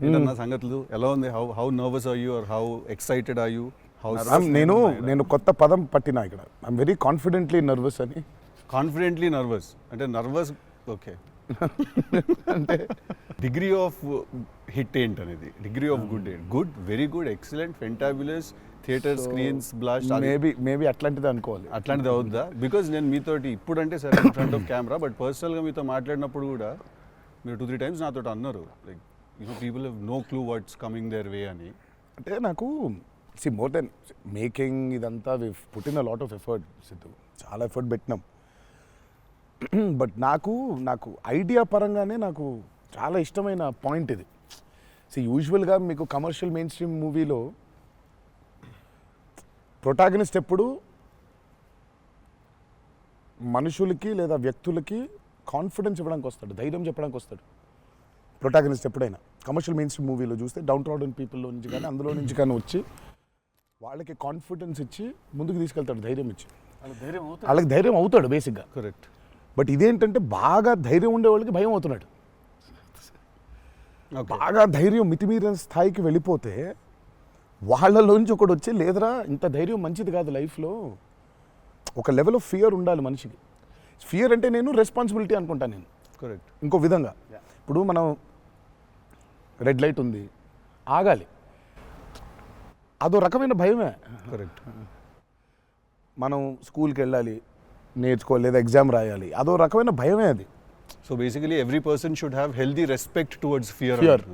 ఏంటన్నా సంగతులు ఎలా ఉంది? How nervous are you are how excited are you? నేను కొత్త పదం పట్టినా ఇక్కడ. ఐఎమ్ వెరీ కాన్ఫిడెంట్లీ నర్వస్ అని. కాన్ఫిడెంట్లీ నర్వస్ అంటే నర్వస్ ఓకే. అంటే డిగ్రీ ఆఫ్ హిట్ ఏంటనేది, డిగ్రీ ఆఫ్ గుడ్ ఏంటి? Good, very good, excellent, fantabulous, theatre screens blast, maybe అట్లాంటిది అనుకోవాలి. అట్లాంటిది అవుద్దా? బికాజ్ నేను మీతోటి ఇప్పుడంటే సరే in front of camera, but పర్సనల్గా మీతో మాట్లాడినప్పుడు కూడా మీరు 2-3 times నాతో అన్నారు like people have no clue what's coming their way అని. అంటే నాకు మోర్ దెన్ మేకింగ్ ఇదంతా we put in a lot of effort Siddhu, చాలా ఎఫర్ట్ పెట్టినాం. బట్ నాకు ఐడియా పరంగానే నాకు చాలా ఇష్టమైన పాయింట్ ఇది. యూజువల్గా మీకు కమర్షియల్ మెయిన్ స్ట్రీమ్ మూవీలో ప్రొటాగనిస్ట్ ఎప్పుడు మనుషులకి లేదా వ్యక్తులకి కాన్ఫిడెన్స్ ఇవ్వడానికి వస్తాడు, ధైర్యం చెప్పడానికి వస్తాడు ప్రొటాగనిస్ట్ ఎప్పుడైనా. కమర్షియల్ మెయిన్ స్ట్రీమ్ మూవీలో చూస్తే డౌన్ ట్రాడన్ పీపుల్లో నుంచి కానీ అందులో నుంచి కానీ వచ్చి వాళ్ళకి కాన్ఫిడెన్స్ ఇచ్చి ముందుకు తీసుకెళ్తాడు, ధైర్యం ఇచ్చి. వాళ్ళకి ధైర్యం అవుతాడు బేసిక్గా. కరెక్ట్. బట్ ఇదేంటంటే బాగా ధైర్యం ఉండే వాళ్ళకి భయం అవుతున్నాడు. బాగా ధైర్యం మితిమీరిన స్థాయికి వెళ్ళిపోతే వాళ్ళలోంచి ఒకటి వచ్చి లేదరా ఇంత ధైర్యం మంచిది కాదు లైఫ్లో, ఒక లెవెల్ ఆఫ్ ఫియర్ ఉండాలి మనిషికి. ఫియర్ అంటే నేను రెస్పాన్సిబిలిటీ అనుకుంటాను నేను. కరెక్ట్. ఇంకో విధంగా ఇప్పుడు మనం రెడ్ లైట్ ఉంది, ఆగాలి, అదో రకమైన భయమే. కరెక్ట్. మనం స్కూల్కి వెళ్ళాలి, నేర్చుకోవాలి, లేదా ఎగ్జామ్ రాయాలి, అదో రకమైన భయమే అది. So basically every person should have healthy respect towards fear.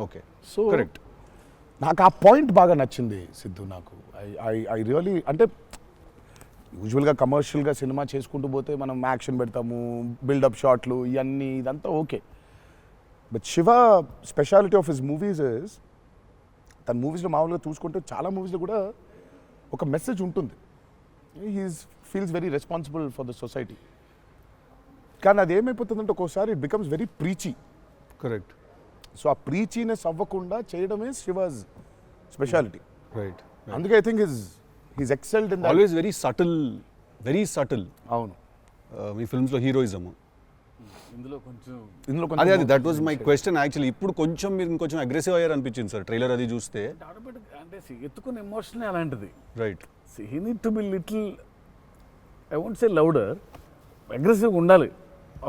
Okay. So correct. నాకు ఆ పాయింట్ బాగా నచ్చింది సిద్ధు. నాకు ఐ రియలీ, అంటే యూజువల్గా కమర్షియల్గా సినిమా చేసుకుంటూ పోతే మనం యాక్షన్ పెడతాము, బిల్డప్ షాట్లు, ఇవన్నీ ఇదంతా okay. But Shiva speciality of his movies is, తన మూవీస్లో మామూలుగా చూసుకుంటే చాలా మూవీస్లో కూడా ఒక మెసేజ్ ఉంటుంది. Feels very responsible for the society. కానీ అది ఏమైపోతుందంటే ఒక్కోసారి it becomes very preachy. Correct. So ఆ ప్రీచీనెస్ అవ్వకుండా చేయడమే శివాజ్ స్పెషాలిటీ. రైట్. అందుకే I think he's excelled in always very subtle, very subtle. అవును. మీ ఫిల్మ్స్లో హీరోయిజం ఇందులో అదే that was my question actually. ఇప్పుడు కొంచెం మీరు ఇంకొంచెం అగ్రెసివ్ అయ్యారు అనిపించింది సార్ ట్రైలర్ అది చూస్తే. అంటే ఎత్తుకున్న ఎమోషన్ అలాంటిది. Right. He need to be little, I won't say louder, అగ్రెసివ్గా ఉండాలి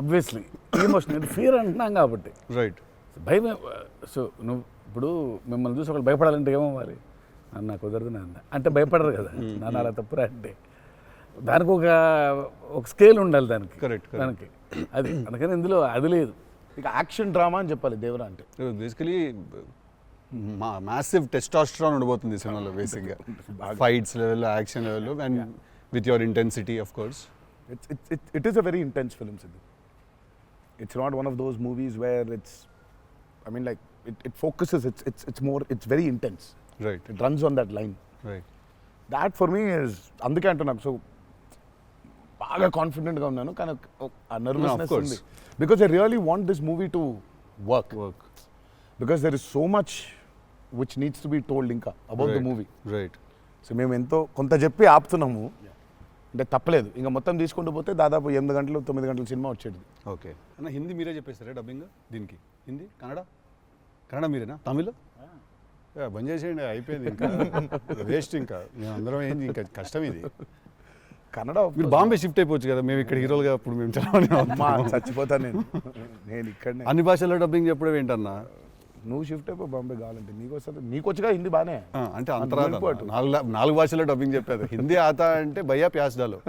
ఆబ్వియస్లీ. ఎమోషన్ ఫియర్ అంటున్నాం కాబట్టి. రైట్. భయం. సో నువ్వు ఇప్పుడు మిమ్మల్ని చూసి ఒకళ్ళు భయపడాలంటే ఏమవ్వాలి? నాకు కుదరదు నాన్న అంటే భయపడరు కదా, నాన్న అలా తప్పురా అంటే. దానికి ఒక స్కేల్ ఉండాలి దానికి. కరెక్ట్. దానికి అది అందుకని ఇందులో అది లేదు. ఇక యాక్షన్ డ్రామా అని చెప్పాలి దేవరా అంటే. బేసికలీ మ్యాసివ్ టెస్టాస్టెరాన్ ఉండబోతుంది సినిమాలో బేసిక్గా, ఫైట్స్ లెవెల్లో, యాక్షన్ లెవెల్లో, and with your intensity of course. It is a very intense film, Sidhu. It's not one of those movies where it's, I mean, like it focuses. It's very intense. Right. It runs on that line. Right. That for me is అందుకే అంటున్నాను. So బాగా కాన్ఫిడెంట్గా ఉన్నాను, కానీ ఆ nervousness ఉంది. Because I really want this movie to work. Because there is so much which needs to be told ఇంకా about the movie. Right. So మేము ఎంతో కొంత చెప్పి ఆపుతున్నాము, అంటే తప్పలేదు. ఇంకా మొత్తం తీసుకుంటూ పోతే దాదాపు 8 గంటలు 9 గంటల సినిమా వచ్చేది. ఓకే అన్న, హిందీ మీరే చెప్పేస్తారా డబ్బింగ్ దీనికి? హిందీ, కన్నడ మీరేనా? తమిళ్ బంద్ చేసేయండి, అయిపోయింది ఇంకా వేస్ట్. ఇంకా మేము అందరం ఏంది, ఇంకా కష్టం ఇది. కన్నడ మీరు బాంబే షిఫ్ట్ అయిపోవచ్చు కదా, మేము ఇక్కడ హీరోలుగా అప్పుడు మేము చచ్చిపోతాను నేను ఇక్కడనే. అన్ని భాషల్లో డబ్బింగ్ చెప్పడం ఏంటన్నా? నువ్వు షిఫ్ట్ అయిపో బాంబే కావాలంటే, నీకు వస్తుంది, నీకు వచ్చుగా హిందీ బాగానే. అంటే అంతరా 4 భాషల్లో డబ్బింగ్ చెప్పారు. హిందీ ఆతా అంటే భయ్యా ప్యాస్ డాలో.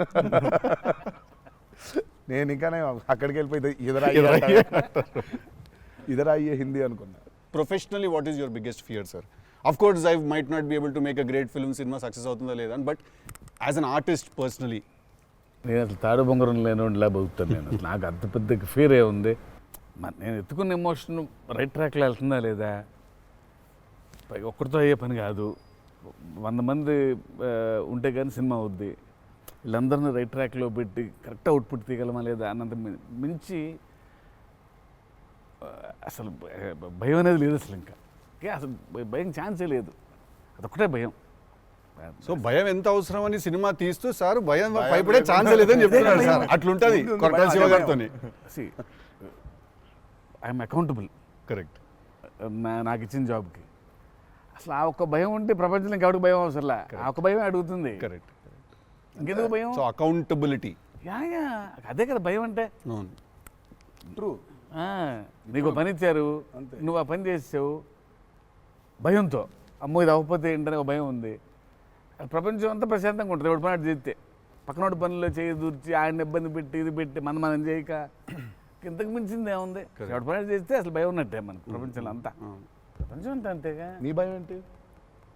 నేను ఇంకానే అక్కడికి వెళ్ళిపోయి ఇదరా అయ్యే హిందీ అనుకున్నా. Professionally what is your biggest fear sir? Of course I might not be able to make a great film, cinema success అవుతుందా లేదా, but as an artist personally నేను అసలు తాడు బొంగరం లేనిలా బతుకుతాను నేను. నాకు అంత పెద్ద ఫియర్ ఏముంది? నేను ఎత్తుకున్న ఎమోషన్ రైట్ ట్రాక్లో వెళ్తుందా లేదా? పైగా ఒక్కరితో అయ్యే పని కాదు, 100 మంది ఉంటే కానీ సినిమా అవుద్ది. వీళ్ళందరినీ రైట్ ట్రాక్లో పెట్టి కరెక్ట్ అవుట్పుట్ తీయగలమా లేదా అన్నంత మించి అసలు భయం అనేది లేదు అసలు. ఇంకా అసలు భయం ఛాన్సే లేదు, అదొక్కటే భయం. సో భయం ఎంత అవసరం అని సినిమా తీస్తూ సార్ భయం భయపడే ఛాన్సే లేదని చెప్తున్నాడు సార్. అట్లుంటుంది కొరటాల శివ గారితో. I'm accountable. కరెక్ట్. నాకు ఇచ్చిన జాబ్కి. అసలు ఆ ఒక్క భయం ఉంటే ప్రపంచంలో ఇంకెవరికి భయం అవసరంలా, ఆ ఒక్క భయం అడుగుతుంది. కరెక్ట్. ఇంకెందుకు భయం? So accountability. యా అదే కదా భయం అంటే. అవును, ట్రూ. నీకు పని ఇచ్చారు, నువ్వు ఆ పని చేసావు భయంతో, అమ్మో ఇది అవ్వకపోతే ఏంటనే ఒక భయం ఉంది. ప్రపంచం అంతా ప్రశాంతంగా ఉంటుంది ఎవడు పని చేస్తే. పక్కనోడి పనుల్లో చేయి దూర్చి ఆయన ఇబ్బంది పెట్టి ఇది పెట్టి మనం చేయక ఇంతకు మించింది ఏముంది? ఎవడు పని చేస్తే అసలు భయం ఉన్నట్టే మనకు ప్రపంచంలో అంతా. ప్రపంచం అంతా అంతేగా. నీ భయం ఏంటి?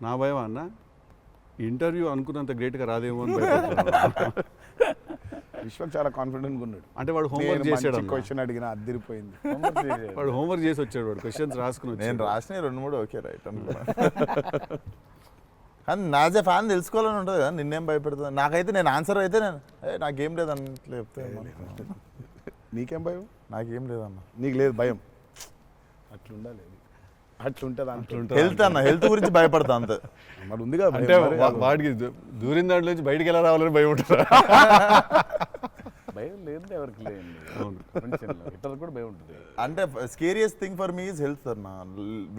నా భయం అన్న ఇంటర్వ్యూ అనుకున్నంత గ్రేట్గా రాదేమో అని భయపడుతున్నాను. విశ్వక్ చాలా కాన్ఫిడెంట్గా ఉన్నాడు. అంటే వాడు హోంవర్క్ చేసాడు. క్వశ్చన్ అడిగిన అదిరిపోయింది. వాడు హోంవర్క్ చేసి వచ్చాడు, వాడు క్వశ్చన్స్ రాసుకుని నేను వచ్చాడు. రాసిన 2-3 ఓకే రైట్ అనుకున్నా. కానీ నాజే ఫ్యాన్ తెలుసుకోవాలని ఉంటుంది కదా, నిన్నేం భయపెడుతుంది. నాకైతే నేను ఆన్సర్ అయితే నాకేం లేదన్న చెప్తే నీకేం భయం? నాకేం లేదన్న. నీకు లేదు భయం? అట్లుండాలి, అట్లుంటుంది. హెల్త్ అన్న, హెల్త్ గురించి భయపడతా అంతే. మరి ఉంది కదా అంటే వాడికి దూరిన దాంట్లో నుంచి బయటికి ఎలా రావాలని భయం ఉంటుంది. భయం లేదు ఎవరికి లేదు ప్రపంచంలో, ఇతరులకు కూడా భయం ఉంటుంది. అంటే scariest thing for me is health అన్న.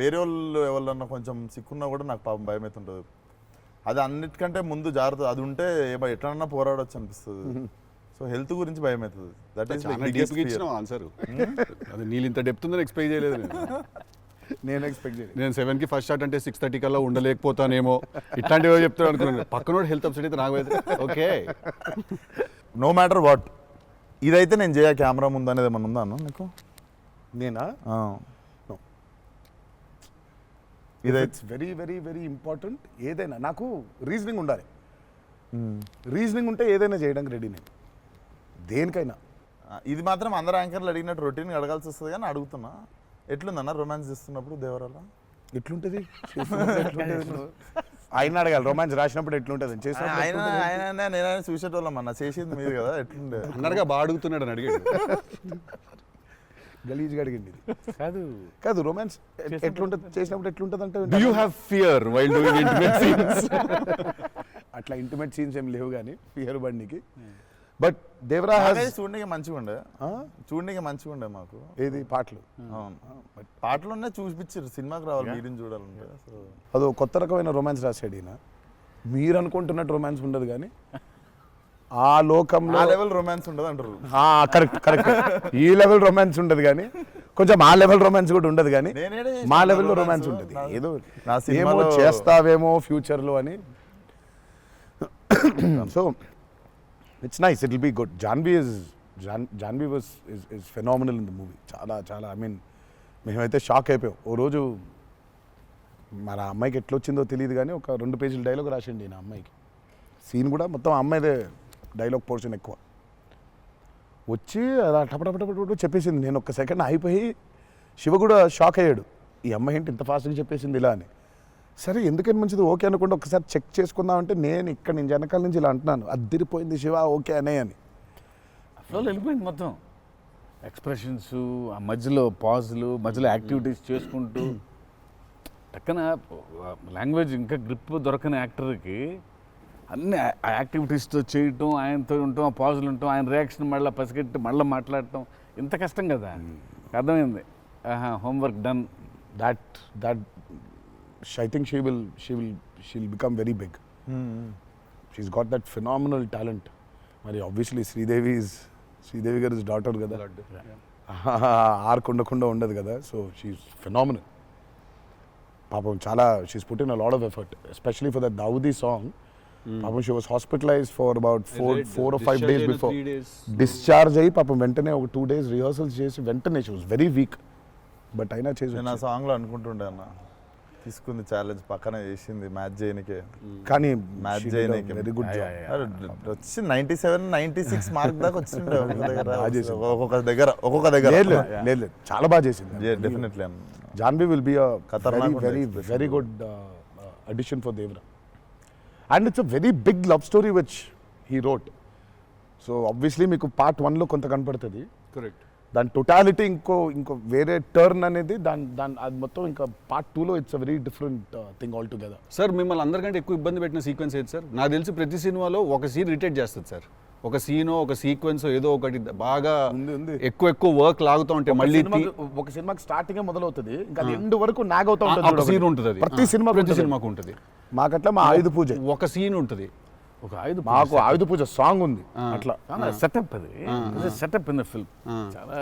వేరే వాళ్ళు ఎవరన్నా కొంచెం సిక్కున్నా కూడా నాకు పాపం భయం అవుతుంటుంది. అది అన్నిటికంటే ముందు జాగ్రత్త, అది ఉంటే ఎట్లన్నా పోరాడొచ్చు అనిపిస్తుంది. సో హెల్త్ గురించి భయం అవుతుంది. దట్ ఈస్ ఇచ్చిన ఆన్సర్. అది నీళ్ళు ఇంత డెప్త్ ఉందని ఎక్స్పెక్ట్ చేయలేదు నేను ఎక్స్పెక్ట్ చేయలేదు. నేను 7కి ఫస్ట్ షాట్ అంటే 6:30 కల్లా ఉండలేకపోతానేమో ఇట్లాంటివి చెప్తాను అనుకున్నాను. పక్కనోడు హెల్త్ అప్సెట్ అయితే నాకు ఓకే. నో మ్యాటర్ వాట్, ఇదైతే నేను చేయ కెమెరా ముందు అనేది ఏమన్నా ఉందా అన్న నీకు? నేనా? ఇదైతే వెరీ వెరీ వెరీ ఇంపార్టెంట్. ఏదైనా నాకు రీజనింగ్ ఉండాలి. రీజనింగ్ ఉంటే ఏదైనా చేయడానికి రెడీ నేను, దేనికైనా. ఇది మాత్రం అందరు యాంకర్లు అడిగినట్టు రొటీన్ అడగాల్సి వస్తుంది. కానీ అడుగుతున్నా, ఎట్లుందన్న రొమాన్స్ చేస్తున్నప్పుడు దేవరాల? ఎట్లుంటుంది ఆయన అడగాలి. రొమాన్స్ రాసినప్పుడు ఎట్లుంటుంది ఆయన నేనైనా చూసేటోళ్ళం అన్న, చేసేది మీరు కదా, ఎట్లుండే అన్నట్టుగా బాగా అడుగుతున్నాడు అని అడిగాడు. గలీజ్గా అడిగింది. కాదు కాదు రొమాన్స్ ఎట్లుంటుంది చేసినప్పుడు ఎట్లుంటుంది అంటే, Do you have fear while doing intimate scenes? అట్లా ఇంటిమేట్ సీన్స్ ఏం లేవు కానీ ఫియర్ బండికి. బట్ దేవరా చూడడానికి మంచిగా ఉండే, చూడడానికి మంచిగా ఉండే మాకు. ఏది పాటలు? అవును, పాటలున్నా చూపించారు, సినిమాకి రావాలి మీరిని చూడాలంటే. సో అదో కొత్త రకమైన రొమాన్స్ రాశాడు ఈయన. మీరు అనుకుంటున్నట్టు రొమాన్స్ ఉండదు కానీ ఆ లోకంలో ఆ లెవెల్ రొమాన్స్ ఉండదు అంటారు. Correct correct. ఈ లెవెల్ రొమాన్స్ ఉండదు కానీ కొంచెం ఆ లెవెల్ రొమాన్స్ కూడా ఉండదు కానీ మా లెవెల్లో రొమాన్స్ ఉంటుంది. ఏదో ఏమో చేస్తావేమో ఫ్యూచర్లో అని. So it's nice, it will be good. Janhvi was is phenomenal in the movie. చాలా చాలా ఐ మీన్ మేమైతే షాక్ అయిపోయాం. ఓ రోజు మన అమ్మాయికి ఎట్లా వచ్చిందో తెలియదు కానీ ఒక 2 పేజీల డైలాగ్ రాసిండి నా అమ్మాయికి. సీన్ కూడా మొత్తం అమ్మాయిదే డైలాగ్ పోర్షన్ ఎక్కువ. వచ్చి అలా టపటపటపట చెప్పేసింది. నేను ఒక్క సెకండ్ అయిపోయి శివ కూడా షాక్ అయ్యాడు, ఈ అమ్మాయి ఏంటి ఇంత ఫాస్ట్గా చెప్పేసింది ఇలా అని. సరే ఎందుకని మంచిది ఓకే అనుకుంటే ఒకసారి చెక్ చేసుకుందామంటే నేను వెనకాల నుంచి ఇలా అంటున్నాను, అద్దిరిపోయింది శివ ఓకే అనే అని. ఫ్లోలో వెళ్ళిపోయింది మొత్తం. ఎక్స్ప్రెషన్స్, ఆ మధ్యలో పాజులు, మధ్యలో యాక్టివిటీస్ చేసుకుంటూ టక్కన లాంగ్వేజ్ ఇంకా గ్రిప్ దొరకని యాక్టర్కి అన్ని ఆ యాక్టివిటీస్తో చేయటం, ఆయనతో ఉండటం, ఆ పాజులు ఉండటం, ఆయన రియాక్షన్ మళ్ళీ పసిగట్టి మళ్ళీ మాట్లాడటం ఇంత కష్టం కదా. అర్థమైంది. Homework done. That I think she'll become very big. She's got that phenomenal talent. మరి obviously శ్రీదేవి గారి డాటర్ కదా, ఆర్క్ ఉండకుండా ఉండదు కదా. So she's phenomenal. పాపం చాలా she's put in a lot of effort, especially for the Daavudi song. పాపం she was hospitalised for about 4 or 5 days before. Discharge అయ్యి పాపం వెంటనే ఒక 2 days రిహర్సల్స్ చేసి వెంటనే she was very weak. But అయినా చేసి నేను ఆ సాంగ్లో అనుకుంటుండే అన్న, తీసుకుంది ఛాలెంజ్, పక్కన చేసింది మ్యాచ్ చేయనికే. కానీ మ్యాచ్ చేయనికే వెరీ గుడ్ జాబ్. వచ్చి 97, 96 మార్క్ దాకా వచ్చిండే ఒక్కొక్క దగ్గర. లేదు చాలా బాగా చేసింది. డెఫినెట్లీ జాన్వీ విల్ బి ఖతర్నాక్ very good addition for Devara. And it's a very big love story which he wrote. So obviously మీకు పార్ట్ 1లో కొంత కనపడుతుంది. కరెక్ట్. దాని టోటాలిటీ ఇంకో వేరే టర్న్ అనేది దాని అది మొత్తం ఇంకా పార్ట్ 2లో it's a very different thing all together. Sir మిమ్మల్ని అందరికంటే ఎక్కువ ఇబ్బంది పెట్టిన సీక్వెన్స్ ఏది సార్? నాకు తెలిసి ప్రతి సినిమాలో ఒక సీన్ రిటేట్ చేస్తుంది సార్. ఒక సీనో ఒక సీక్వెన్స్ ఏదో ఒకటి బాగా ఉంది. ఎక్కువ వర్క్ లాగుతూ ఉంటే మళ్ళీ ఒక సినిమాకి స్టార్టింగ్ మొదలవుతుంది ఇంకా ఎండ్ వరకు నాగవుతా ఒక ఉంటుంది సీన్ ఉంటుంది అది. ప్రతి సినిమాకు ఉంటుంది. మాకట్లా మా ఆయుధ పూజ ఒక సీన్ ఉంటుంది. ఒక ఆయుధ మాకు ఆయుధ పూజ సాంగ్ ఉంది అట్లా సెటప్ అది సెటప్ ఇన్ ద ఫిల్మ్ చాలా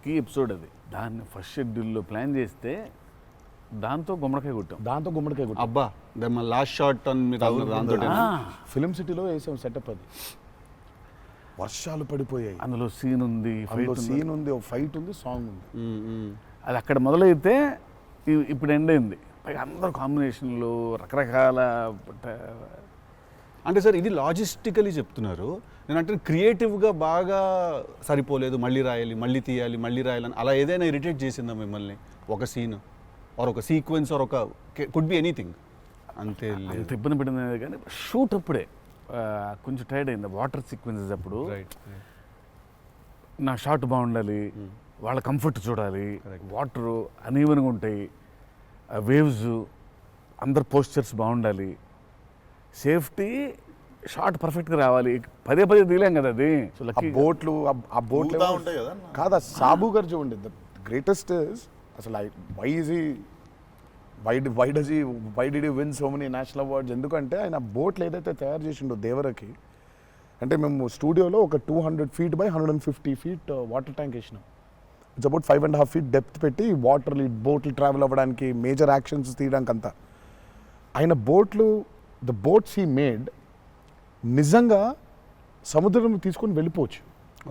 కీ ఎపిసోడ్ అది. దాన్ని ఫస్ట్ షెడ్యూల్లో ప్లాన్ చేస్తే దాంతో గుమ్మడికాయ కొట్టాం. దాంతో గుమ్మడికాయ కొట్టాం. అబ్బా లాస్ట్ షాట్ అని మీరు అన్నారు దాంతో. ఫిలిం సిటీలో వేసాం సెటప్ అది. వర్షాలు పడిపోయాయి, అందులో సీన్ ఉంది, సీన్ ఉంది, ఒక ఫైట్ ఉంది, సాంగ్ ఉంది. అది అక్కడ మొదలైతే ఇప్పుడు ఎండ్ అయింది. పైగా అందరు కాంబినేషన్లు రకరకాల అంటే సార్ ఇది లాజిస్టికలీ చెప్తున్నారు. నేను అంటే క్రియేటివ్గా బాగా సరిపోలేదు, మళ్ళీ రాయాలి, మళ్ళీ తీయాలి, మళ్ళీ రాయాలని అలా ఏదైనా ఇరిటేట్ చేసిందా మిమ్మల్ని? ఒక సీన్ ఆర్ ఒక సీక్వెన్స్ ఆర్ ఒక కుడ్ బి ఎనీథింగ్ అంతే అంత ఇబ్బంది పడింది. కానీ షూట్ అప్పుడే కొంచెం టైర్డ్ అయింది. వాటర్ సీక్వెన్సెస్ అప్పుడు నా షాట్ బాగుండాలి, వాళ్ళ కంఫర్ట్ చూడాలి, వాటర్ అనీవెన్గా ఉంటాయి, వేవ్స్, అందరు పోస్చర్స్ బాగుండాలి, సేఫ్టీ షాట్ పర్ఫెక్ట్గా రావాలి. పదే తీలేం కదా అది. సో లక్కీ బోట్లు ఆ బోట్లు ఉంటాయి కదా కాదా సాబు గారు చూడండి. ద గ్రేటెస్ట్ ఇస్ అసలు why did you win so many national awards? ఎందుకంటే ఆయన బోట్లు ఏదైతే తయారు చేసిండో దేవరకి, అంటే మేము స్టూడియోలో ఒక 200 feet by 150 feet water tank వేసినాం. ఇట్స్ అబౌట్ 5.5 feet డెప్త్ పెట్టి వాటర్ బోట్లు ట్రావెల్ అవ్వడానికి, మేజర్ యాక్షన్స్ తీయడానికి అంతా. ఆయన ద బోట్స్ హీ మేడ్ నిజంగా సముద్రం తీసుకొని వెళ్ళిపోవచ్చు.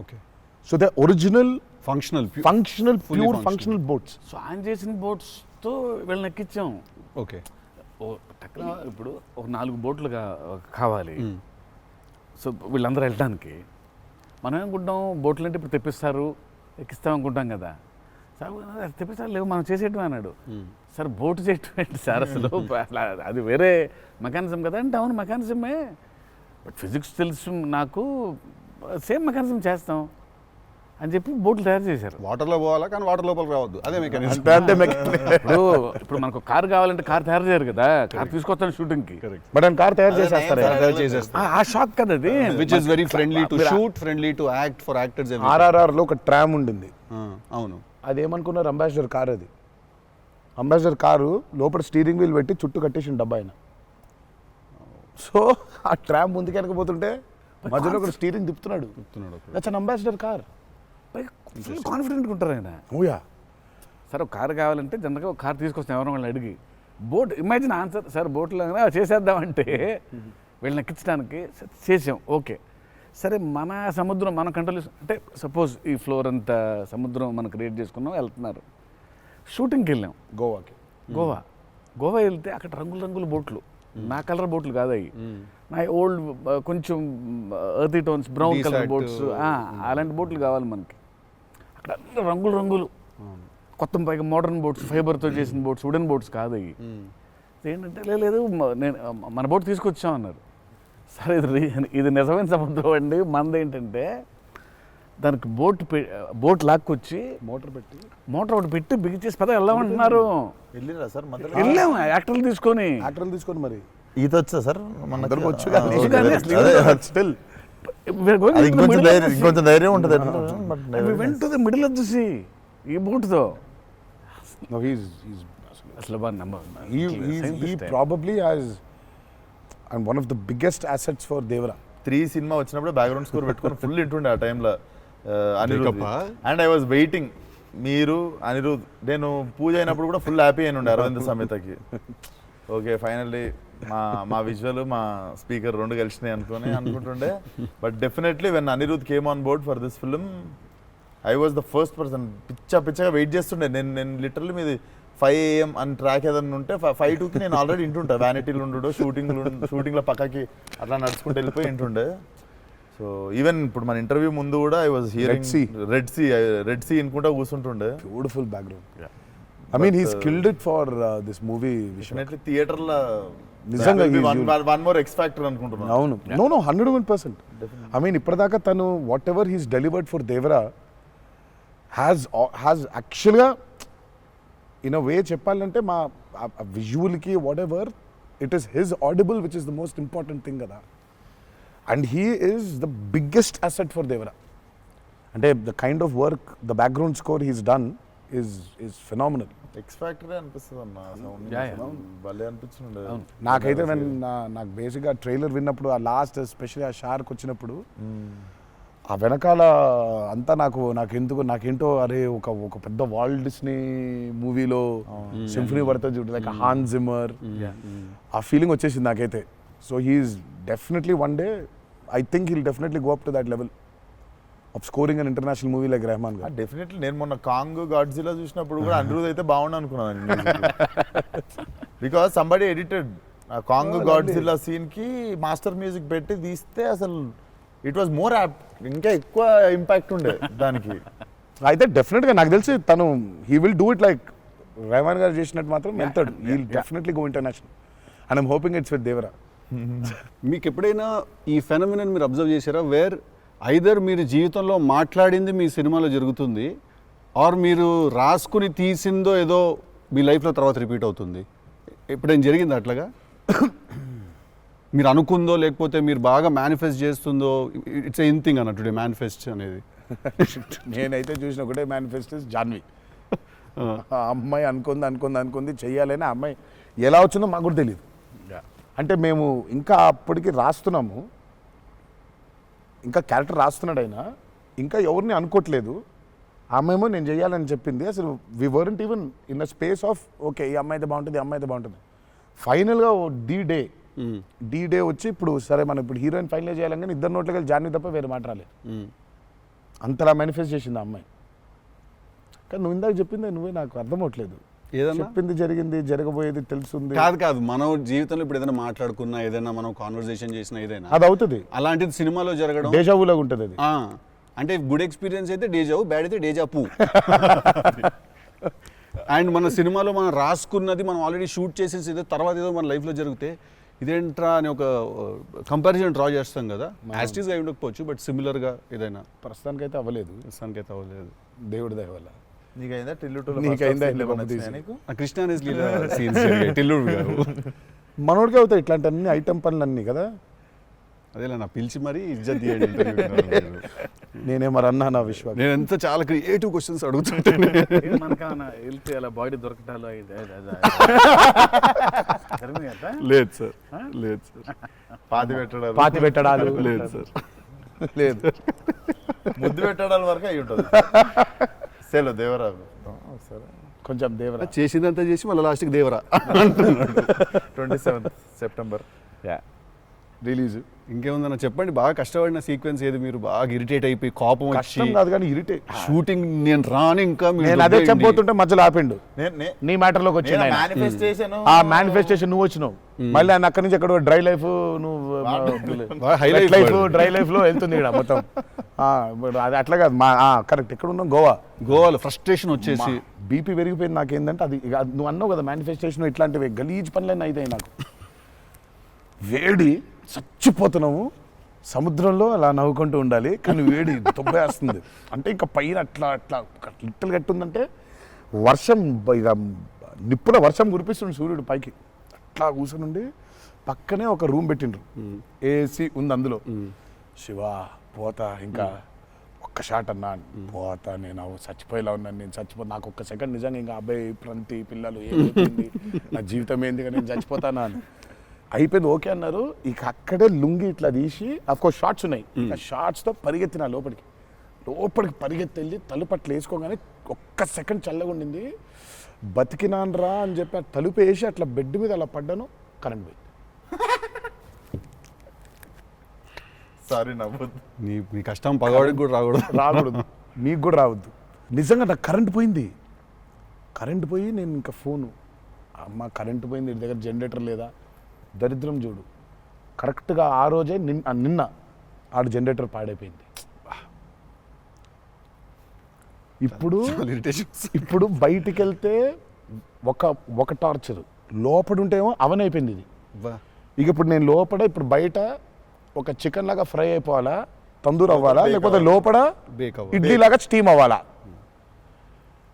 Okay. So the original functional pure functional boats. So ఆయన చేసిన బోట్స్తో వీళ్ళని ఎక్కించాం. ఓకే. ఇప్పుడు ఒక 4 బోట్లు కావాలి. సో వీళ్ళందరూ వెళ్ళడానికి మనం ఏమనుకుంటాం, బోట్లు అంటే ఇప్పుడు తెప్పిస్తారు, ఎక్కిస్తాం అనుకుంటాం కదా. సార్ తెప్పిస్తారు లేవు, మనం చేసేయటం అన్నాడు. సార్ బోటు చేయటం ఏంటి సార్ అసలు? అది వేరే మెకానిజం కదా అంటే, అవును మెకానిజమే, బట్ ఫిజిక్స్ తెలుసు నాకు, సేమ్ మెకానిజం చేస్తాం అని చెప్పి బోట్లు తయారు చేశారు. వాటర్లో పోవాలా కానీ వాటర్ లోపలికి రావద్దు, అదే మెకానిజం. ఇప్పుడు మనకు కార్ కావాలంటే కార్ తయారు చేయరు కదా, కార్ తీసుకొస్తాను షూటింగ్కి, బట్ ఆయన కార్ తయారు చేసేస్తారు. ఆ షాక్ కదా అది. Which is very friendly to shoot, friendly to act, for actors. RRRలో ఒక ట్రామ్ ఉండింది. అవును. అదేమనుకున్నారు, అంబాసిడర్ కార్ అది. అంబాసిడర్ కారు లోపల స్టీరింగ్ వీల్ పెట్టి చుట్టూ కట్టేసిన డబ్బా ఆయన. సో ఆ ట్రామ్ ముందుకు వెనకపోతుంటే మధ్యలో ఒక స్టీరింగ్ తిప్పుతున్నాడు. That's an Ambassador car. కాన్ఫిడెంట్గా ఉంటారు ఆయన. ఓయా. సార్ ఒక కారు కావాలంటే జనరల్గా ఒక కారు తీసుకొస్తాం ఎవరైనా వాళ్ళని అడిగి. బోట్ ఇమాజిన్ ఆన్సర్ సార్, బోట్లో చేసేద్దామంటే వీళ్ళని ఎక్కించడానికి చేసాం. ఓకే సరే, మన సముద్రం మన కంట్రోల్ అంటే సపోజ్ ఈ ఫ్లోర్ అంతా సముద్రం మనం క్రియేట్ చేసుకున్నాం, వెళ్తున్నారు. షూటింగ్కి వెళ్ళాం గోవా వెళ్తే అక్కడ రంగుల బోట్లు, నా కలర్ బోట్లు కాదు అవి, నా ఓల్డ్ కొంచెం ఎర్తీ టోన్స్, బ్రౌన్ కలర్ బోట్స్, అలాంటి బోట్లు కావాలి మనకి. అక్కడ రంగులు కొత్త పైగా మోడర్న్ బోట్స్, ఫైబర్తో చేసిన బోట్స్, వుడెన్ బోట్స్ కాదు అవి. ఏంటంటే లేదు నేను మన బోట్ తీసుకొచ్చాం అన్నారు. సరే ఇది నిజమైన సముద్రం అండి, మనది ఏంటంటే దానికి బోట్ లాక్కొచ్చి మోటార్ ఒకటి పెట్టి బిగించేసి పద వెళ్దామంటున్నారు. వెళ్ళిరా సార్? వెళ్ళాము యాక్టర్లు తీసుకొని మరి ఈత వచ్చా సార్? వచ్చు ఇంకొంచెం ధైర్యం ఉంటుంది. వెంట the middle of the sea ఈ బోట్తో అసలు probably as and one of the biggest assets for Devara. 3 cinema వచ్చినప్పుడు బ్యాక్గ్రౌండ్ స్కోర్ పెట్టుకొని ఫుల్ ఇంటుండే ఆ టైంలో Anirudh. And I was waiting, మీరు అనిరుద్, నేను పూజ అయినప్పుడు కూడా ఫుల్ హ్యాపీ అయిన ఉండే అరవింద్ సమేతకి. ఓకే ఫైనల్లీ మా విజువల్ మా స్పీకర్ 2 కలిసినాయి అనుకుంటుండే. But definitely when Anirudh came on board for this film, I was the first person. పిచ్చగా వెయిట్ చేస్తుండే. నేను లిటరల్లీ మీది 5 AM అని ట్రాక్ ఏదన్నా ఉంటే 5:02కి నేను ఆల్రెడీ ఇంటుంటా. వ్యానిటీలు ఉండు, షూటింగ్లో పక్కకి అట్లా నడుచుకుంటూ వెళ్ళిపోయి ఇంటుండే. సో ఈవెన్ ఇప్పుడు మన ఇంటర్వ్యూ ముందు కూడా I was hearing Red Sea అనుకుంటా కూర్చుంటుండే. Beautiful background. I mean he skilled it for this movie. Definitely థియేటర్లో నిజంగా వన్ మోర్ ఎక్స్ ఫ్యాక్టర్ అనుకుంటున్నాను. అవును, నో 101%. ఐ మీన్ ఇప్పటిదాకా తను whatever he's delivered for Devara has యాక్చువల్గా ఇన్ అ వే చెప్పాలంటే మా విజువల్కి whatever it is his audible which is the most important thing కదా. And he is the biggest asset for Devara. అంటే the kind of work, the background score he's done is phenomenal. X ఫ్యాక్టరీ అనిపిస్తుంది అన్న sound Yeah, yeah. భలే అనిపించింది. నాకైతే నాకు బేసిక్గా ట్రైలర్ విన్నప్పుడు ఆ లాస్ట్ ఎస్పెషల్లీ ఆ షార్క్ వచ్చినప్పుడు ఆ వెనకాల అంతా నాకేంటో అరే ఒక పెద్ద వాల్ట్ డిస్నీ మూవీలో సింఫనీ పడుతుంది చూడు, లైక్ హాన్ జిమ్మర్, ఆ ఫీలింగ్ వచ్చేసింది నాకైతే. So he's definitely one day I think he'll definitely go up to that level of scoring an international movie like Rahman గారు. డెఫినెట్లీ నేను మొన్న కాంగ్ గాడ్జిలా చూసినప్పుడు కూడా అనిరుద్ అయితే బాగుండు అనుకున్నాను, బికాస్ సంబడి ఎడిటెడ్ ఆ కాంగ్ గాడ్జిలా సీన్ కి మాస్టర్ మ్యూజిక్ పెట్టి తీస్తే అసలు ఇట్ వాజ్ మోర్ యాప్, ఇంకా ఎక్కువ ఇంపాక్ట్ ఉండే దానికి. అయితే డెఫినెట్గా నాకు తెలిసి తను he will do it like Rahman గారు చేసినట్టు మాత్రం వెళ్తాడు. He will definitely go international and I'm hoping it's with Devara. మీకు ఎప్పుడైనా ఈ ఫెనమినన్ మీరు అబ్జర్వ్ చేశారా, వేర్ ఐదర్ మీరు జీవితంలో మాట్లాడింది మీ సినిమాలో జరుగుతుంది, ఆర్ మీరు రాసుకుని తీసిందో ఏదో మీ లైఫ్లో తర్వాత రిపీట్ అవుతుంది? ఎప్పుడైనా జరిగింది అట్లాగా? మీరు అనుకుందో లేకపోతే మీరు బాగా మేనిఫెస్ట్ చేస్తుందో? ఇట్స్ ఎ థింగ్ అన్న టుడే మేనిఫెస్ట్ అనేది. నేనైతే చూసిన ఒకటే మేనిఫెస్టోస్ జాన్వి. ఆ అమ్మాయి అనుకుంది చెయ్యాలని. ఆ అమ్మాయి ఎలా వచ్చిందో మాకు కూడా తెలియదు. అంటే మేము ఇంకా అప్పటికి రాస్తున్నాము, ఇంకా క్యారెక్టర్ రాస్తున్నాడు ఆయన, ఇంకా ఎవరిని అనుకోవట్లేదు. ఆ అమ్మాయేమో నేను చెయ్యాలని చెప్పింది. అసలు we weren't even in the space of okay ఈ అమ్మాయి అయితే బాగుంటుంది, ఈ అమ్మాయి అయితే బాగుంటుంది. ఫైనల్గా డి డే వచ్చి ఇప్పుడు సరే మనం ఇప్పుడు హీరోయిన్ ఫైనల్ చేయాలని, కానీ ఇద్దరు నోట్లకి వెళ్ళి జాన్వి తప్ప వేరే మాట రాలేదు. అంతలా మేనిఫెస్ట్ చేసింది ఆ అమ్మాయి. కానీ నువ్వు ఇందాక చెప్పింది నువ్వే నాకు అర్థం అవట్లేదు. ఏదన్నా చెప్పింది జరిగింది, జరగబోయేది తెలుసుంది. కాదు మనం జీవితంలో ఇప్పుడు ఏదైనా మాట్లాడుకున్నా, ఏదైనా మనం కాన్వర్సేషన్ చేసినా, ఏదైనా అది అవుతుంది. అలాంటిది సినిమాలో జరగడం డేజావులాగా ఉంటుంది అది. అంటే గుడ్ ఎక్స్పీరియన్స్ అయితే డేజావు, బ్యాడ్ అయితే డేజాపు. అండ్ మన సినిమాలో మనం రాసుకున్నది మనం ఆల్రెడీ షూట్ చేసేసి ఏదో తర్వాత ఏదో మన లైఫ్లో జరిగితే ఇదేంట్రా అని ఒక కంపారిజన్ డ్రా చేస్తాం కదా. యాస్టీస్గా అయి ఉండకపోవచ్చు, బట్ సిమిలర్గా ఏదైనా. ప్రస్తుతానికైతే అవ్వలేదు, ప్రస్తుతానికైతే అవ్వలేదు. దేవుడి దయ వల్ల. నీకైందా నీకైందా నీకు కృష్ణానేస్ లీలా సీన్స్ టిల్లుడు గారు మనోడికి అవుతాయి ఇట్లాంటి అన్ని ఐటమ్ పనులు అన్నీ కదా. అదేలా నా పిలిచి మరీ ఇజ్జత్ తీయండి ఇంటర్వ్యూ. నేనే మరి అన్నా నా విశ్వాసం. నేను ఎంత చాలా క్రియేటివ్ క్వశ్చన్స్ అడుగుతుంటాను. మనకన్నా వెళ్తే అలా బాడీ దొరకటాలు లేదు సార్, లేదు సార్. పాతి పెట్టడాలు లేదు సార్, లేదు. ముద్దు పెట్టడాల వరకు అయి ఉంటుంది. సెలవు దేవరా సరే కొంచెం దేవరా చేసిందంతా చేసి మళ్ళీ లాస్ట్కి దేవరా 27th September రిలీజ్. ఇంకేముందన్న చెప్పండి. బాగా కష్టపడిన సీక్వెన్స్ ఏది? మీరు బాగా ఇరిటేట్ అయిపోయి కోపం వచ్చి కష్టం కాదు కానీ ఇరిటేట్. షూటింగ్ నేను రాను ఇంకా నేను అదే చెప్పబోతుంటే మధ్యలో ఆపిండు. నీ మ్యాటర్లోకి వచ్చింది ఆయన. మేనిఫెస్టేషన్ ఆ మేనిఫెస్టేషన్ నువ్వు వచ్చినావు, మళ్ళీ ఆయన అక్కడి నుంచి ఎక్కడ డ్రై లైఫ్, నువ్వు హైలైట్ లైఫ్, డ్రై లైఫ్ లో వెళ్తుంది ఇక్కడ మొత్తం. అది అట్లా కాదు మా కరెక్ట్. ఎక్కడ ఉన్నాం? గోవాలో ఫ్రస్ట్రేషన్ వచ్చేసి బీపీ పెరిగిపోయింది. నాకేందంటే అది నువ్వు అన్నావు కదా మేనిఫెస్టేషన్, ఇట్లాంటివి గలీజ్ పనులన్నీ అయితాయి నాకు. వేడి చచ్చిపోతున్నాము, సముద్రంలో అలా నవ్వుకుంటూ ఉండాలి, కానీ వేడి దొబ్బేస్తుంది. అంటే ఇంకా పైన అట్లా అట్లా లిట్టలు కట్టుందంటే వర్షం, ఇక నిప్పుల వర్షం కురిపిస్తుంది సూర్యుడు పైకి. అట్లా కూర్చొని పక్కనే ఒక రూమ్ పెట్టిండ్రు, ఏసీ ఉంది అందులో. శివా పోతా, ఇంకా ఒక్క షాట్ అన్నా పోతా, నేను చచ్చిపోయేలా ఉన్నాను, నేను చచ్చిపోతా. నాకు ఒక్క సెకండ్ నిజంగా ఇంకా అబ్బాయి ప్రంతి పిల్లలు ఏమైంది, నా జీవితం ఏంది, నేను చచ్చిపోతానా అని అయిపోయింది. ఓకే అన్నారు. ఇక అక్కడే లుంగి ఇట్లా తీసి, అఫ్కోర్స్ షార్ట్స్ ఉన్నాయి, ఆ షార్ట్స్తో పరిగెత్తిన లోపలికి పరిగెత్తి వెళ్ళి తలుపు అట్లా వేసుకోగానే ఒక్క సెకండ్ చల్లగా ఉండింది. బతికినాన్రా అని చెప్పి ఆ తలుపు వేసి అట్లా బెడ్ మీద అలా పడ్డాను, కరెంట్ పోయింది. సారీ నవ్వద్దు, నీ కష్టం పగవాడికి కూడా రాకూడదు, మీకు కూడా రావద్దు. నిజంగా నాకు కరెంట్ పోయింది. కరెంట్ పోయి నేను ఇంకా ఫోను, అమ్మ కరెంట్ పోయింది, ఇంటి దగ్గర జనరేటర్ లేదా, దరిద్రం చూడు. కరెక్ట్గా ఆ రోజే నిన్న ఆడు జనరేటర్ పాడైపోయింది. ఇప్పుడు బయటికి వెళ్తే ఒక టార్చర్, లోపల ఉంటేమో అవన్ అయిపోయింది ఇది. ఇక ఇప్పుడు నేను లోపల, ఇప్పుడు బయట ఒక చికెన్ లాగా ఫ్రై అయిపోవాలా, తందూరు అవ్వాలా, లేకపోతే లోపల ఇడ్లీ లాగా స్టీమ్ అవ్వాలా.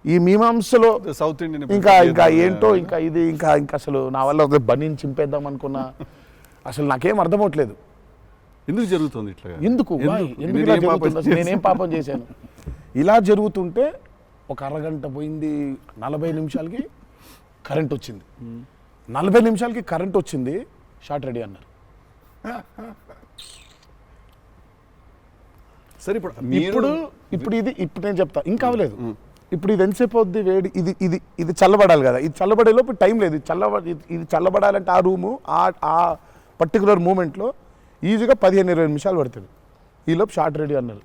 ఈ మీమాంసలో సౌత్ ఇండియన్ ఇంకా ఏంటో ఇంకా ఇది ఇంకా అసలు నా వల్ల బనీని చింపేద్దాం అనుకున్నా, అసలు నాకేం అర్థమవట్లేదు. ఎందుకు జరుగుతుంది ఇట్లా ఎందుకు ఎందుకు ఇలా జరుగుతుంది అసలు? నేనేం పాపం చేశాను? ఇలా జరుగుతుంటే ఒక అరగంట పోయింది, 40 నిమిషాలకి కరెంట్ వచ్చింది. 40 నిమిషాలకి కరెంట్ వచ్చింది, షార్ట్ రెడీ అన్నారు. సరే ఇప్పుడు ఇప్పుడు నేను చెప్తా, ఇంకా అవ్వలేదు. ఇప్పుడు ఇది ఎంతసేపు అవుద్ది వేడి? ఇది చల్లబడాలి కదా, ఇది చల్లబడే లోపు టైం లేదు. ఇది చల్లబడాలంటే ఆ రూము ఆ పర్టికులర్ మూమెంట్లో ఈజీగా 15-20 నిమిషాలు పడుతుంది. ఈలోపు షార్ట్ రెడీ అన్నారు.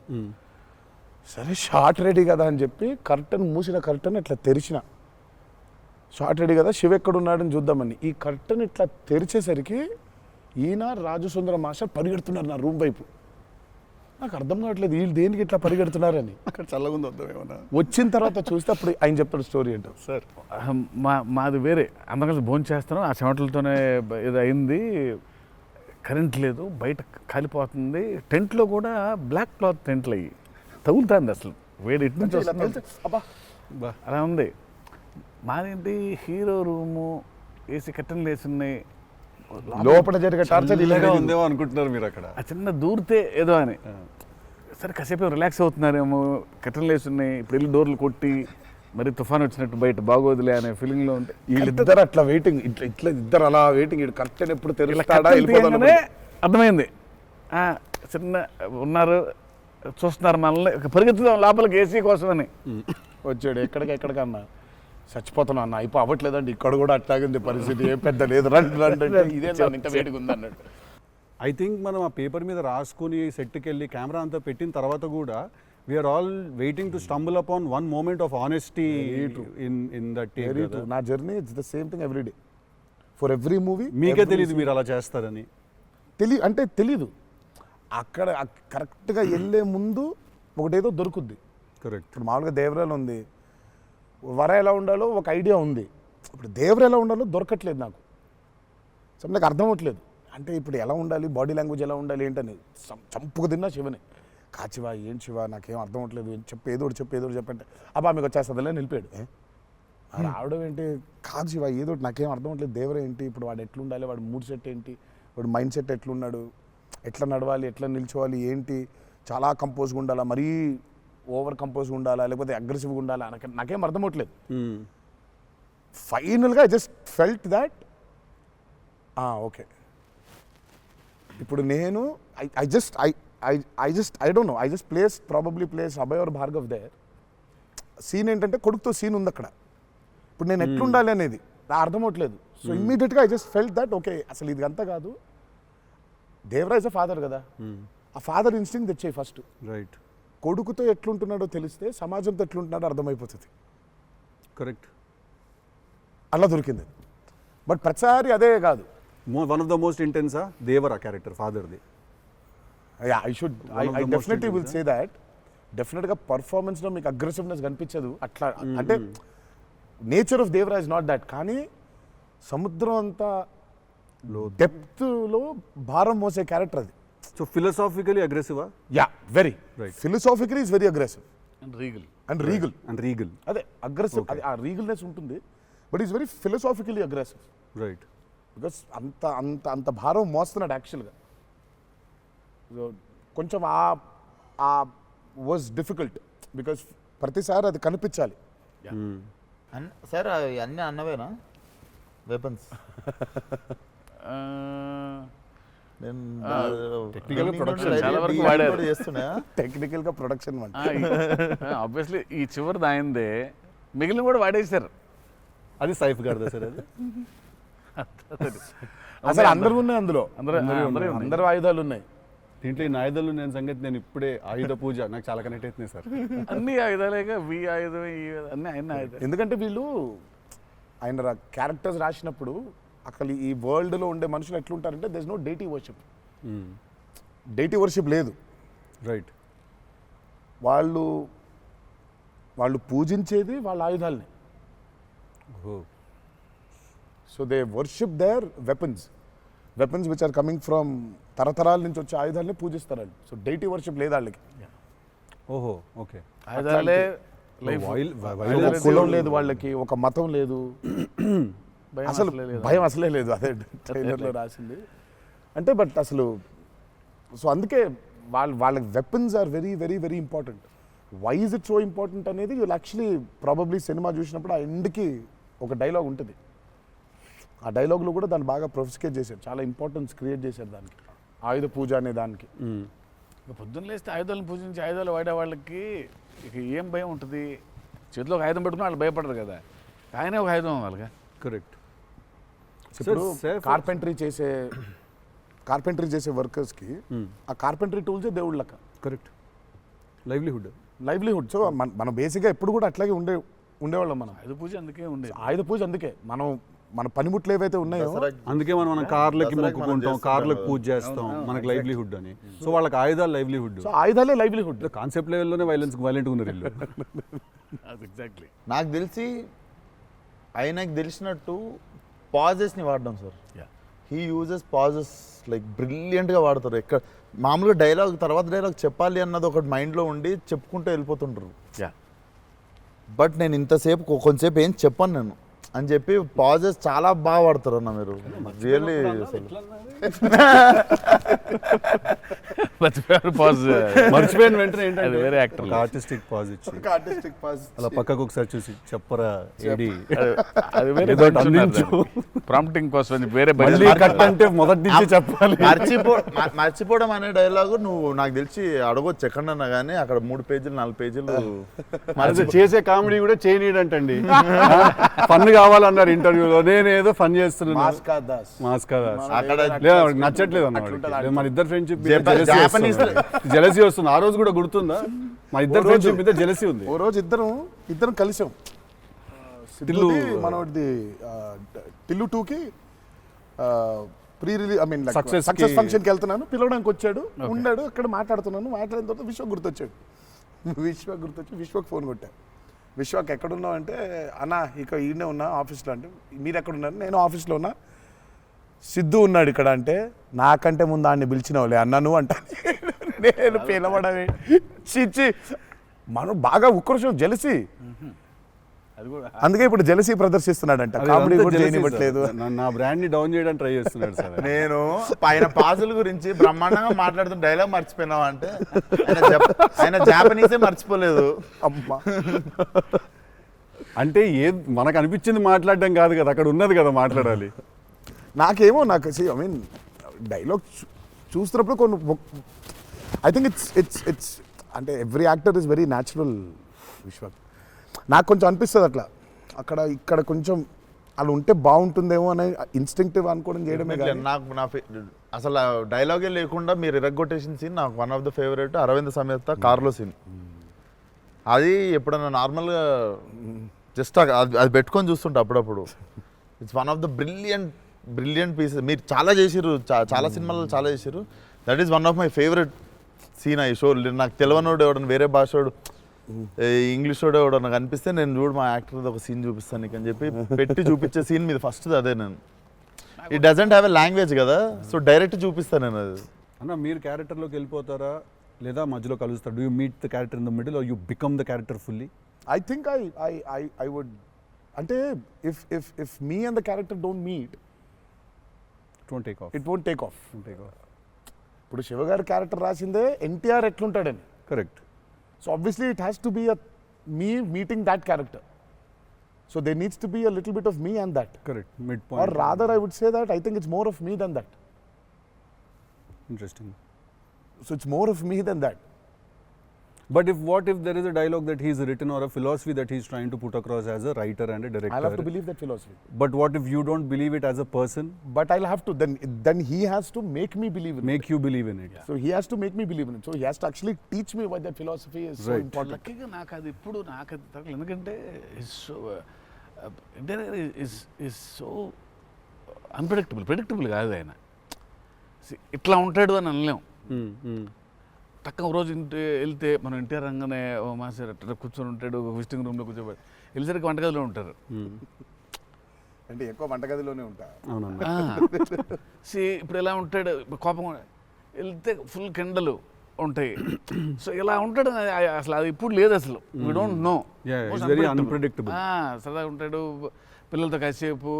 సరే షార్ట్ రెడీ కదా అని చెప్పి మూసిన కర్టన్ ఇట్లా తెరిచిన. షార్ట్ రెడీ కదా, శివ ఎక్కడున్నాడని చూద్దామని ఈ కర్టన్ ఇట్లా తెరిచేసరికి ఈయన రాజు సుందర మాస్టర్ పరిగెడుతున్నారు నా రూమ్ వైపు. నాకు అర్థం కావట్లేదు వీళ్ళు దేనికి ఇట్లా పరిగెడుతున్నారని. అక్కడ చల్లగా ఉంది వద్దాం ఏమన్నా. వచ్చిన తర్వాత చూస్తే అప్పుడు ఆయన చెప్తాడు స్టోరీ ఏంటో. సార్ మాది వేరే, అందరం కలిసి భోజనం చేస్తాను, ఆ చెమటలతోనే ఇది అయింది. కరెంట్ లేదు, బయట కాలిపోతుంది. టెంట్లో కూడా బ్లాక్ క్లాత్ టెంట్లు అయ్యి తగులుతుంది అసలు వేడి ఇటు నుంచి వస్తుంది. అలా ఉంది. మాదేంటి హీరో రూము, ఏసీ కట్టెలు వేసి ఉన్నాయి, లోపల జరిగే టార్చర్ ఇలాగా ఉందేమో అనుకుంటున్నారు మీరు అక్కడ. ఆ చిన్న దూరితే ఏదో అని. సరే కాసేపు రిలాక్స్ అవుతున్నారేమో, కట్టెలు వేసి ఉన్నాయి, ఇప్పుడు వెళ్ళి డోర్లు కొట్టి మరి తుఫాన్ వచ్చినట్టు బయట బాగోదులే అనే ఫీలింగ్లో ఉంటే వీళ్ళిద్దరు అట్లా వెయిటింగ్, ఇట్లా ఇద్దరు అలా వెయిటింగ్. కర్టెన్ ఎప్పుడు తెరుస్తాడా వెళ్ళిపోతానే అర్థమైంది. చిన్న ఉన్నారు, చూస్తున్నారు మనల్ని, పరిగెత్తుదాం లోపలికి ఏసీ కోసమని. వచ్చాడు ఎక్కడికన్నా చచ్చిపోతున్నా అన్న, అయిపో అవ్వట్లేదండి, ఇక్కడ కూడా అట్లాగింది పరిస్థితి, ఏం పెద్ద లేదు, రండి అంటే ఇదే ఇంత వేడిగా ఉంది అన్నట్టు. ఐ థింక్ మనం ఆ పేపర్ మీద రాసుకుని సెట్కి వెళ్ళి కెమెరా అంతా పెట్టిన తర్వాత కూడా we are all waiting to stumble upon one moment of honesty in that take. నా journey it's the same thing every day for every movie. మీకే తెలియదు మీరు అలా చేస్తారని? తెలీదు. అక్కడ కరెక్ట్గా వెళ్ళే ముందు ఒకటేదో దొరుకుద్ది. కరెక్ట్. ఇప్పుడు మామూలుగా దేవరాలు ఉంది, వర ఎలా ఉండాలో ఒక ఐడియా ఉంది. ఇప్పుడు దేవర ఎలా ఉండాలో దొరకట్లేదు నాకు. సో నాకు అర్థం అవ్వట్లేదు. అంటే ఇప్పుడు ఎలా ఉండాలి, బాడీ లాంగ్వేజ్ ఎలా ఉండాలి ఏంటని చంపుకు తిన్నా శివని. కాచివా ఏం శివ నాకేం అర్థం అవ్వట్లేదు, చెప్పేదో చెప్పంటే అబ్బా మీకు వచ్చేస్తుందిలే నిలిపాడు. రావడం ఏంటి, కాదు శివ ఏదో నాకేం అర్థం అవ్వట్లేదు, దేవర ఏంటి, ఇప్పుడు వాడు ఎట్లుండాలి, వాడు మూడ్ సెట్ ఏంటి, వాడు మైండ్ సెట్ ఎట్లున్నాడు, ఎట్లా నడవాలి, ఎట్లా నిల్చోవాలి ఏంటి, చాలా కంపోజ్గా ఉండాలా, మరీ ఓవర్ కంపోజ్గా ఉండాలా, లేకపోతే అగ్రెసివ్గా ఉండాలా, నాకేం అర్థం అవ్వట్లేదు. ఫైనల్గా I just felt that okay ఇప్పుడు నేను I don't know, I just probably place Abhay or Bhargav there. Scene ఏంటంటే కొడుకుతో సీన్ ఉంది అక్కడ. ఇప్పుడు నేను ఎట్లుండాలి అనేది నా అర్థం అవ్వట్లేదు. సో ఇమ్మీడియట్గా I just felt that okay అసలు ఇది అంతా కాదు, దేవరాజ్ ఫాదర్ కదా, ఆ ఫాదర్ ఇన్స్టింక్ట్ తెచ్చాయి ఫస్ట్. రైట్. కొడుకుతో ఎట్లుంటున్నాడో తెలిస్తే సమాజంతో ఎట్లుంటున్నాడో అర్థమైపోతుంది. కరెక్ట్. అలా దొరికింది. బట్ ప్రతిసారి అదే కాదు. వన్ ఆఫ్ ద మోస్ట్ ఇంటెన్సా దేవరా క్యారెక్టర్ ఫాదర్ది. I definitely will say that. డెఫినెట్గా పర్ఫార్మెన్స్లో మీకు అగ్రెసివ్నెస్ కనిపించదు అట్లా. అంటే nature of Devara is not that. కానీ సముద్రం అంతా డెప్త్లో భారం మోసే క్యారెక్టర్ అది. సో ఫిలసాఫికలీ అగ్రెసివా? Yeah, very right. Philosophically is very aggressive and regal. అదే అగ్రెసివ్, అది ఆ రీగల్నెస్ ఉంటుంది. But is very philosophically aggressive. Right. Because అంత భారం మోస్తున్నాడు యాక్చువల్గా. కొంచెం ఆ వాజ్ డిఫికల్ట్ బికాస్ ప్రతిసారి అది కనిపించాలి. సార్ అవి అన్నీ అన్నవేనా వెపన్స్? టెక్నికల్ ప్రొడక్షన్ చాలా వరకు వాడారు. టెక్నికల్గా ప్రొడక్షన్ ఆబ్వియస్లీ ఈ చివరిది ఆయనదే, మిగిలిన కూడా వాడేశారు. అది సైఫ్ గారిదా సార్? అది అసలు అందరూ ఉన్నాయి అందులో, అందరూ అందరూ ఆయుధాలు ఉన్నాయి దీంట్లో. ఈ ఆయుధాలు నేను సంగతి నేను ఇప్పుడే ఆయుధ పూజ నాకు చాలా కనెక్ట్ అవుతున్నాయి సార్. అన్ని ఆయుధాలేగా, వి ఆయుధం అన్ని ఆయన ఆయుధాలు. ఎందుకంటే వీళ్ళు ఆయన క్యారెక్టర్స్ రాసినప్పుడు అసలు ఈ వరల్డ్లో ఉండే మనుషులు ఎట్లుంటారంటే there is no deity worship. Deity worship లేదు. రైట్. వాళ్ళు పూజించేది వాళ్ళ ఆయుధాలని. So they worship their weapons which are coming from తరతరాల నుంచి వచ్చే ఆయుధాలని పూజిస్తారు వాళ్ళు. సో డైటీ వర్షిప్ లేదు వాళ్ళకి. ఓహో, ఓకే. ఆయుధాలే లైఫ్. ఒక కులం లేదు వాళ్ళకి, ఒక మతం లేదు, అసలు భయం అసలే లేదు. అదే ట్రైలర్లో రాసింది. అంటే బట్ అసలు సో అందుకే వాళ్ళ weapons are very very very important. Why is it so important అనేది వీళ్ళు యాక్చువల్లీ ప్రాబబ్లీ సినిమా చూసినప్పుడు ఆ ఎండ్కి ఒక డైలాగ్ ఉంటుంది. ఆ డైలాగ్లో కూడా దాన్ని బాగా ప్రొఫిసికేట్ చేశారు, చాలా ఇంపార్టెన్స్ క్రియేట్ చేశారు దానికి, ఆయుధ పూజ అనే దానికి. ఇక పొద్దున్న లేస్తే ఆయుధాలను పూజించి ఆయుధాలు వాడే వాళ్ళకి ఇక ఏం భయం ఉంటుంది? చేతిలో ఒక ఆయుధం పెట్టుకుని వాళ్ళు భయపడరు కదా, ఆయనే ఒక ఆయుధం వాళ్ళగా. కరెక్ట్. ఇప్పుడు కార్పెంటరీ చేసే వర్కర్స్కి ఆ కార్పెంటరీ టూల్సే దేవుళ్ళ లెక్క. కరెక్ట్. లైవ్లీహుడ్. సో మనం బేసిక్గా ఎప్పుడు కూడా అట్లాగే ఉండేవాళ్ళం. మనం ఆయుధ పూజ అందుకే ఉండేది. ఆయుధ పూజ అందుకే మన పనిముట్లు ఏవైతే ఉన్నాయో అందుకే మనం కార్లకి మొక్కుకుంటాం, కార్లకు పూజ చేస్తాం, మనకి లైవ్లీహుడ్ అని. సో వాళ్ళకి ఆయుధాలు లైవ్లీహుడ్. సో ఆయుధాలే లైవ్లీహుడ్. కాన్సెప్ట్ లెవెల్లోనే వైలెంట్ ఉన్నారు వీళ్ళు. ఎగ్జాక్ట్లీ. నాకు తెలిసి ఆయనకు తెలిసినట్టు పాజెస్ని వాడడం sir. He uses pauses like బ్రిలియంట్గా వాడతారు. ఎక్కడ మామూలుగా డైలాగ్ తర్వాత డైలాగ్ చెప్పాలి అన్నది ఒకటి మైండ్లో ఉండి చెప్పుకుంటూ వెళ్ళిపోతుంటారు. బట్ నేను ఇంతసేపు కొంతసేపు ఏం చెప్పాను నేను అని చెప్పి పాజెస్ చాలా బాగా వాడతారు అన్న మీరు. రియల్లీ మర్చిపోయిన వెంటనే అది వేరే యాక్టర్. ఆర్టిస్టిక్ పాజ్ ఇచ్చి అలా పక్కకు ఒకసారి చూసి చెప్పరా ఏడి అది వేరే ప్రాంప్టింగ్ కోసం వేరే మళ్ళీ కట్ అంటే మొదటి నుంచి చెప్పాలి. మర్చిపోవడం అనే డైలాగు నువ్వు నాకు తెలిసి అడగొచ్చు ఎక్కడన్నా కానీ అక్కడ 3 పేజీలు 4 పేజీలు చేసే కామెడీ కూడా చేయనీడంటండి. ఫన్ కావాలన్నారు ఇంటర్వ్యూలో, నేను ఏదో ఫన్ చేస్తున్నాను. మాస్కా దాస్ అక్కడ నచ్చట్లేదు అన్న. మన ఇద్దరు ఫ్రెండ్షిప్ జెలసీ వస్తుంది. ఆ రోజు కూడా గుర్తుందా? మా ఇద్దరు ఫ్రెండ్షిప్ మీద జెలసీ ఉంది. ఓ రోజు ఇద్దరం కలిసాం. టిల్లు మనది టిల్లు 2కి ప్రీ రిలీజ్ Success సక్సెస్ ఫంక్షన్కి వెళ్తున్నాను, పిలవడానికి వచ్చాడు, ఉన్నాడు అక్కడ, మాట్లాడుతున్నాను. మాట్లాడిన తర్వాత విశ్వక్ గుర్తొచ్చాడు. విశ్వక్ ఫోన్ కొట్టా. విశ్వక్ ఎక్కడున్నావు అంటే, అన్న ఇక ఈయనే ఉన్నా ఆఫీస్లో. అంటే మీరు ఎక్కడున్నారు? నేను ఆఫీస్లో ఉన్నా. సిద్ధు ఉన్నాడు ఇక్కడ అంటే, నాకంటే ముందు ఆయన్ని పిలిచినవులే అన్నా నువ్వు అంటా. నేను పిలవడమే చిచ్చి. మనం బాగా ఉక్రోషం, జెలసీ. అందుకే ఇప్పుడు జెలసీ ప్రదర్శిస్తున్నాడంట. కామెడీ కూడా చేయనివ్వట్లేదు. నా బ్రాండ్ ని డౌన్ చేయడానికి ట్రై చేస్తున్నాడు సార్. నేను పైన పాజుల గురించి బ్రహ్మాండంగా మాట్లాడుతున్న డైలాగ్ మర్చిపోయినావా అంటే ఆయన జాపనీసే మర్చిపోలేదు. అమ్మా, అంటే మనకు అనిపించింది మాట్లాడడం కాదు కదా, అక్కడ ఉన్నది కదా మాట్లాడాలి. నాకేమో ఐ మీన్ డైలాగ్ చూస్తున్నప్పుడు కొన్ని ఐ థింక్ ఇట్స్ అంటే every actor is very natural. Vishwak నాకు కొంచెం అనిపిస్తుంది అట్లా, ఇక్కడ కొంచెం అలా ఉంటే బాగుంటుందేమో అనే ఇన్స్టింక్టివ్ అనుకోవడం చేయడమే. నాకు అసలు డైలాగే లేకుండా మీరు ఇరగ్గొట్టేసిన సీన్ నాకు one of the favourite. Aravind Sametha కార్లో సీన్. అది ఎప్పుడన్నా నార్మల్గా జస్ట్ అది పెట్టుకొని చూస్తుంటా అప్పుడప్పుడు. It's one of the brilliant pieces. మీరు చాలా చేసిర్రు, చాలా సినిమాలు చాలా చేసిర్రు. That is one of my favourite scene. ఈ షో నాకు తెలియనోడు ఎవడన్నా, వేరే భాషోడు, ఇంగ్లీష్ వాడు ఎవడో నాకు అనిపిస్తే, నేను చూడు మా యాక్టర్ ఒక సీన్ చూపిస్తాను నీకు అని చెప్పి పెట్టి చూపించే సీన్ మీద ఫస్ట్ అదే. నేను it doesn't have a language కదా, సో డైరెక్ట్ చూపిస్తాను నేను అది. అన్న మీరు క్యారెక్టర్లోకి వెళ్ళిపోతారా లేదా మధ్యలో కలుస్తారు? Do you meet the character in the middle or you become the character fully? I think I would, అంటే if me and the character don't meet, it won't take off. ఇప్పుడు శివగారి క్యారెక్టర్ రాసిందే ఎన్టీఆర్ ఎట్లుంటాడని. Correct. So obviously it has to be me meeting that character. So there needs to be a little bit of me and that. Correct. Midpoint. Or rather I would say that I think it's more of me than that. Interesting. So it's more of me than that. But what if there is a dialogue that he's written or a philosophy that he's trying to put across as a writer and a director? I'll have to believe that philosophy. But what if you don't believe it as a person? But I'll have to, then he has to make me believe in it. Make you believe in it. Yeah. So he has to make me believe in it. So he has to actually teach me why that philosophy is so important. లక్కీగా నాకు అది ఇప్పుడు నాకు అది తగ్గలేదు. ఎందుకంటే is so predictable కాదు ఆయన. ఇట్లా ఉంటాడు అని అనలేం. తక్కువ రోజు వెళ్తే మనం ఎన్టీఆర్ రంగానే ఓ మాస్టర్ అట్లా కూర్చొని ఉంటాడు, విజిటింగ్ రూమ్లో కూర్చోబెట్టి, వెళ్ళేసరికి వంటగదిలో ఉంటారు. అంటే ఎక్కువ వంటగదిలోనే ఉంటా. ఇప్పుడు ఎలా ఉంటాడు, కోపం వెళ్తే ఫుల్ కెండలు ఉంటాయి. సో ఇలా ఉంటాడు అసలు, అది ఇప్పుడు లేదు అసలు. We don't know. సరదాగా ఉంటాడు, పిల్లలతో కాసేపు,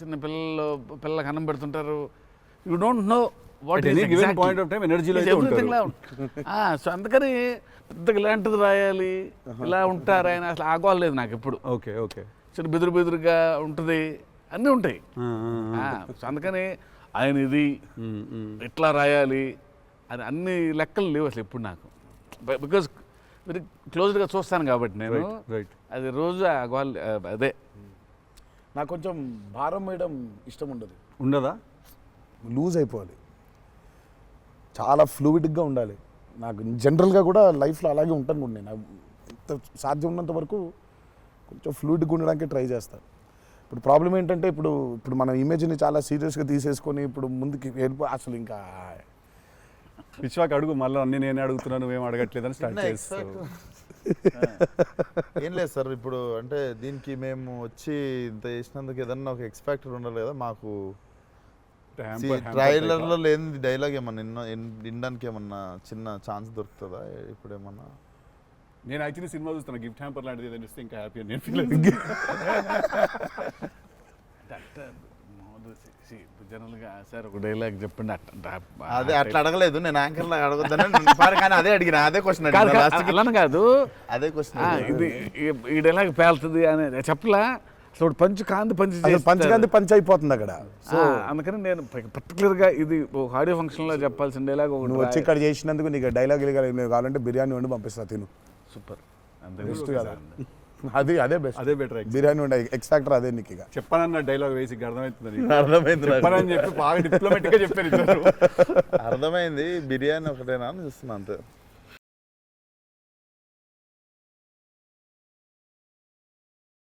చిన్న పిల్లలకు అన్నం పెడుతుంటారు. You don't know At any given point of time energy లో అయితే ఉంటారు. సో అందుకని పెద్దగా ఇలాంటిది రాయాలి, ఇలా ఉంటారు ఆయన, అసలు ఆగోలేదు నాకు ఎప్పుడు. Okay okay. చిన్న బెదురుగా ఉంటుంది, అన్నీ ఉంటాయి. సో అందుకని ఆయన ఇది ఇట్లా రాయాలి అని అన్ని లెక్కలు లేవు అసలు ఎప్పుడు నాకు. బికాజ్ వెరీ క్లోజ్గా చూస్తాను కాబట్టి నేను, రైట్. అది రోజు ఆగవాలి. అదే నాకు కొంచెం భారం వేయడం ఇష్టం ఉండదు. ఉండదా? లూజ్ అయిపోవాలి, చాలా ఫ్లూయిడ్గా ఉండాలి. నాకు జనరల్గా కూడా లైఫ్లో అలాగే ఉంటాను కూడా నేను. ఎంత సాధ్యం ఉన్నంత వరకు కొంచెం ఫ్లూయిడ్గా ఉండడానికి ట్రై చేస్తాను. ఇప్పుడు ప్రాబ్లం ఏంటంటే ఇప్పుడు మన ఇమేజ్ని చాలా సీరియస్గా తీసేసుకొని ఇప్పుడు ముందుకి అసలు ఇంకా విశ్వాక్ అడుగు మళ్ళీ అన్ని నేనే అడుగుతున్నాను, నువ్వేం అడగట్లేదని స్టార్ట్ చేస్తావు. ఏం లేదు సార్, ఇప్పుడు అంటే దీనికి మేము వచ్చి ఇంత చేసినందుకు ఏదన్నా ఒక ఎక్స్పెక్టర్ ఉండాలి కదా మాకు. ట్రైలర్లో లేని డైలాగ్ ఏమన్నా వినడానికి ఏమన్నా చిన్న ఛాన్స్ దొరుకుతుందా ఇప్పుడు ఏమన్నా? నేను యాక్చువల్లీ సినిమా చూస్తాను, గిఫ్ట్ హ్యాంపర్ లాంటిది ఏదైనా ఇస్తే ఇంకా హ్యాపీ అని నేను ఫీల్ జనరల్గా సార్ ఒక డైలాగ్ చెప్పండి. అదే అట్లా అడగలేదు నేను, యాంకర్లో అడగొద్దని కానీ అదే అడిగిన, అదే క్వశ్చన్ అలా కాదు, అదే క్వశ్చన్. ఇది ఈ డైలాగ్ పేలుతుంది అని చెప్పలా. అసలు పంచ్ పంచ్ అయిపోతుంది అక్కడ. సో అందుకని నేను పర్టికులర్గా ఇది ఒక ఆడియో ఫంక్షన్లో చెప్పాల్సిన డైలాగ్ ఒకటి. నువ్వు వచ్చి ఇక్కడ చేసినందుకు నీకు డైలాగ్ కావాలంటే బిర్యానీ వండి పంపిస్తా, తిను. సూపర్. బెస్ట్ కదా, అదే బెస్ట్, అదే బెటర్. బిర్యానీ వండి ఎక్స్ ఫ్యాక్టర్ అదే నీకు. ఇక చెప్పానన్న డైలాగ్ వేసి అర్థమవుతుంది, అర్థమైంది చెప్పానని చెప్పి బాగా డిప్లొమాటిక్గా చెప్పారు. అర్థమైంది. బిర్యానీ ఒకటేనా అని చూస్తున్నా అంతే.